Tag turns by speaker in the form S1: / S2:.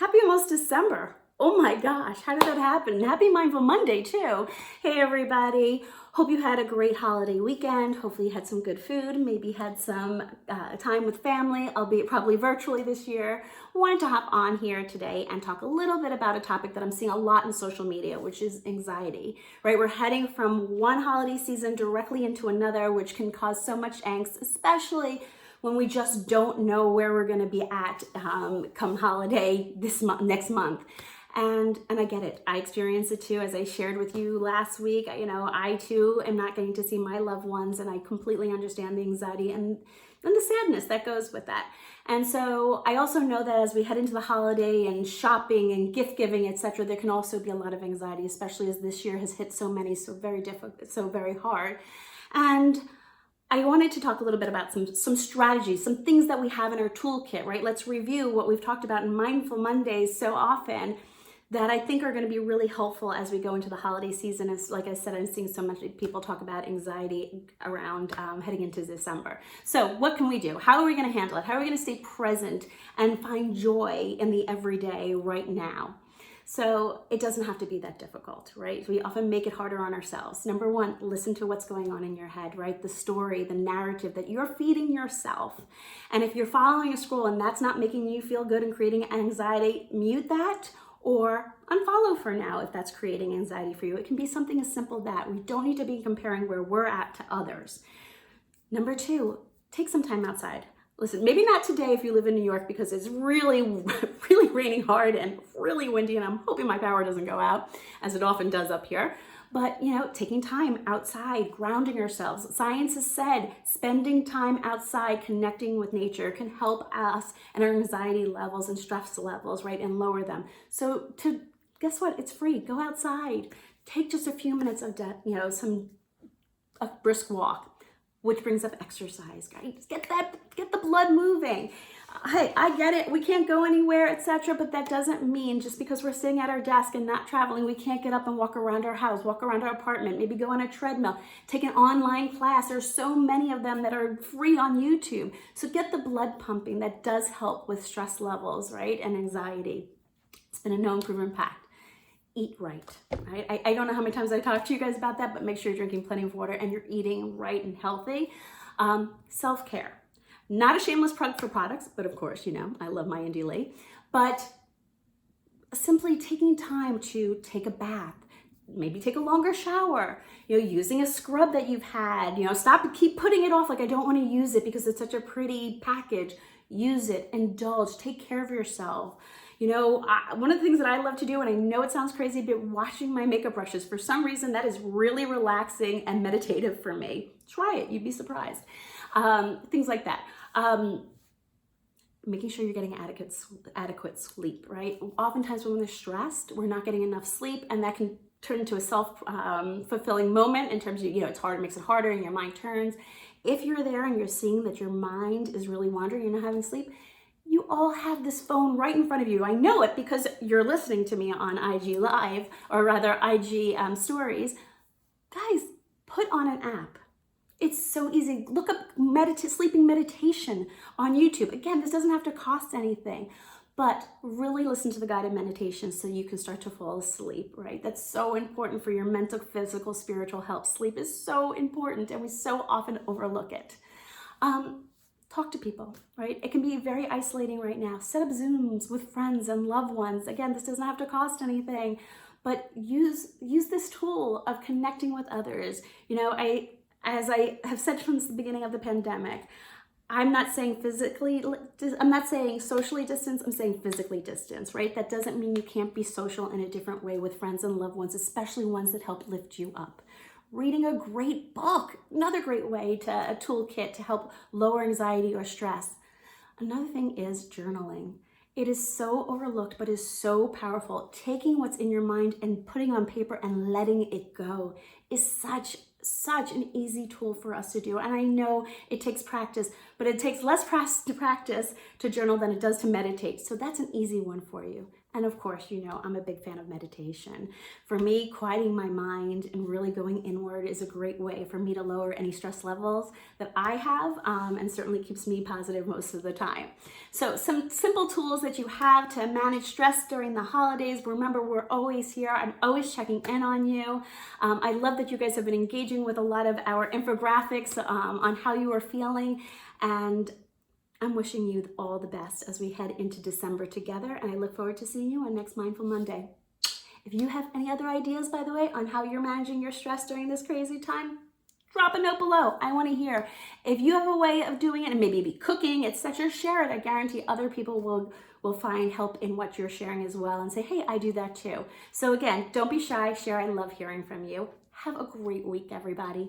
S1: Happy almost December. Oh my gosh, how did that happen? Happy Mindful Monday too. Hey everybody, hope you had a great holiday weekend. Hopefully you had some good food, maybe had some time with family, albeit probably virtually this year. Wanted to hop on here today and talk a little bit about a topic that I'm seeing a lot in social media, which is anxiety, right? We're heading from one holiday season directly into another, which can cause so much angst, especially when we just don't know where we're going to be at come holiday next month. And I get it. I experience it too. As I shared with you last week, I too am not getting to see my loved ones, and I completely understand the anxiety and the sadness that goes with that. And so I also know that as we head into the holiday and shopping and gift giving, etc., there can also be a lot of anxiety, especially as this year has hit so many, so very difficult, so very hard. And I wanted to talk a little bit about some strategies, some things that we have in our toolkit, right? Let's review what we've talked about in Mindful Mondays so often that I think are going to be really helpful as we go into the holiday season. As like I said, I'm seeing so many people talk about anxiety around heading into December. So what can we do? How are we going to handle it? How are we going to stay present and find joy in the everyday right now? So it doesn't have to be that difficult, right? We often make it harder on ourselves. Number one, listen to what's going on in your head, right? The story, the narrative that you're feeding yourself. And if you're following a scroll and that's not making you feel good and creating anxiety, mute that or unfollow for now if that's creating anxiety for you. It can be something as simple as that. We don't need to be comparing where we're at to others. Number two, take some time outside. Listen, maybe not today if you live in New York because it's really, really raining hard and really windy, and I'm hoping my power doesn't go out as it often does up here. But, taking time outside, grounding ourselves. Science has said spending time outside, connecting with nature can help us and our anxiety levels and stress levels, right, and lower them. So guess what? It's free. Go outside. Take just a few minutes of a brisk walk, which brings up exercise, guys. Get the blood moving. Hey, I get it. We can't go anywhere, etc. But that doesn't mean just because we're sitting at our desk and not traveling, we can't get up and walk around our house, walk around our apartment, maybe go on a treadmill, take an online class. There's so many of them that are free on YouTube. So get the blood pumping. That does help with stress levels, right? And anxiety. It's been a known proven fact. Eat right? I don't know how many times I talk to you guys about that, but make sure you're drinking plenty of water and you're eating right and healthy. Self-care. Not a shameless plug for products, but of course, I love my Indie Lee. But simply taking time to take a bath, maybe take a longer shower, using a scrub that you've had, keep putting it off like I don't want to use it because it's such a pretty package. Use it, indulge, take care of yourself. One of the things that I love to do, and I know it sounds crazy, but washing my makeup brushes, for some reason, that is really relaxing and meditative for me. Try it, you'd be surprised. Things like that. Making sure you're getting adequate sleep, right? Oftentimes when we're stressed, we're not getting enough sleep, and that can turn into a self-fulfilling moment in terms of, it's hard, it makes it harder, and your mind turns. If you're there and you're seeing that your mind is really wandering, you're not having sleep, you all have this phone right in front of you. I know it because you're listening to me on IG Live, or rather IG Stories. Guys, put on an app. It's so easy. Look up sleeping meditation on YouTube. Again, this doesn't have to cost anything, but really listen to the guided meditation so you can start to fall asleep, right? That's so important for your mental, physical, spiritual health. Sleep is so important, and we so often overlook it. Talk to people, right? It can be very isolating right now. Set up Zooms with friends and loved ones. Again, this doesn't have to cost anything, but use this tool of connecting with others. As I have said from the beginning of the pandemic, I'm not saying socially distance, I'm saying physically distance, right? That doesn't mean you can't be social in a different way with friends and loved ones, especially ones that help lift you up. Reading a great book, another great way a toolkit to help lower anxiety or stress. Another thing is journaling. It is so overlooked, but is so powerful. Taking what's in your mind and putting on paper and letting it go is such such an easy tool for us to do. And I know it takes practice, but it takes less practice to journal than it does to meditate. So that's an easy one for you. And of course, you know, I'm a big fan of meditation. For me, quieting my mind and really going inward is a great way for me to lower any stress levels that I have, and certainly keeps me positive most of the time. So some simple tools that you have to manage stress during the holidays. Remember, we're always here. I'm always checking in on you. I love that you guys have been engaging with a lot of our infographics on how you are feeling, and I'm wishing you all the best as we head into December together, and I look forward to seeing you on next Mindful Monday. If you have any other ideas, by the way, on how you're managing your stress during this crazy time, drop a note below. I want to hear. If you have a way of doing it, and maybe be cooking, etc., share it. I guarantee other people will find help in what you're sharing as well and say, hey, I do that too. So again, don't be shy. Share. I love hearing from you. Have a great week, everybody.